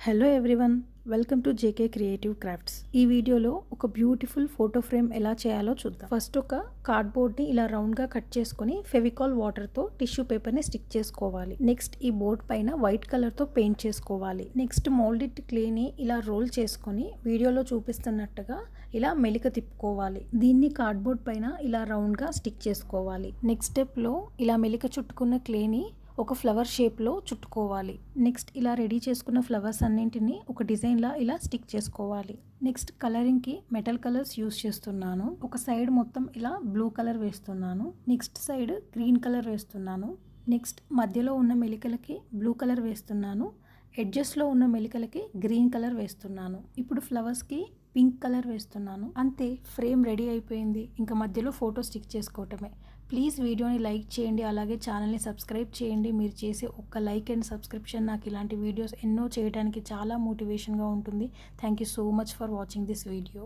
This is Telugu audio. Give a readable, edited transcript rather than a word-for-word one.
Hello everyone, welcome to JK creative crafts. ఈ వీడియోలో ఒక బ్యూటిఫుల్ ఫోటో ఫ్రేమ్ ఎలా చేయాలో చూద్దాం. ఫస్ట్ ఒక కార్డ్బోర్డ్ని ఇలా రౌండ్గా కట్ చేసుకొని ఫెవికాల్ వాటర్తో టిష్యూ పేపర్ని స్టిక్ చేసుకోవాలి. నెక్స్ట్ ఈ బోర్డ్ పైన వైట్ కలర్తో పెయింట్ చేసుకోవాలి. నెక్స్ట్ మోల్డెడ్ క్లేని ఇలా రోల్ చేసుకొని వీడియోలో చూపిస్తున్నట్టుగా ఇలా మెలిక తిప్పుకోవాలి. దీన్ని కార్డ్బోర్డ్ పైన ఇలా రౌండ్గా స్టిక్ చేసుకోవాలి. నెక్స్ట్ స్టెప్లో ఇలా మెలిక చుట్టుకున్న క్లేని ఒక ఫ్లవర్ షేప్లో చుట్టుకోవాలి. నెక్స్ట్ ఇలా రెడీ చేసుకున్న ఫ్లవర్స్ అన్నింటినీ ఒక డిజైన్లా ఇలా స్టిక్ చేసుకోవాలి. నెక్స్ట్ కలరింగ్కి మెటల్ కలర్స్ యూస్ చేస్తున్నాను. ఒక సైడ్ మొత్తం ఇలా బ్లూ కలర్ వేస్తున్నాను. నెక్స్ట్ సైడ్ గ్రీన్ కలర్ వేస్తున్నాను. నెక్స్ట్ మధ్యలో ఉన్న మెలికలకి బ్లూ కలర్ వేస్తున్నాను. ఎడ్జెస్లో ఉన్న మెలికలకి గ్రీన్ కలర్ వేస్తున్నాను. ఇప్పుడు ఫ్లవర్స్కి పింక్ కలర్ వేస్తున్నాను. అంతే, ఫ్రేమ్ రెడీ అయిపోయింది. ఇంకా మధ్యలో ఫోటో స్టిక్ చేసుకోవటమే. ప్లీజ్ వీడియోని లైక్ చేయండి, అలాగే ఛానల్ని సబ్స్క్రైబ్ చేయండి. మీరు చేసే ఒక్క లైక్ అండ్ సబ్స్క్రిప్షన్ నాకు ఇలాంటి వీడియోస్ ఎన్నో చేయడానికి చాలా మోటివేషన్గా ఉంటుంది. Thank you so much for watching this video.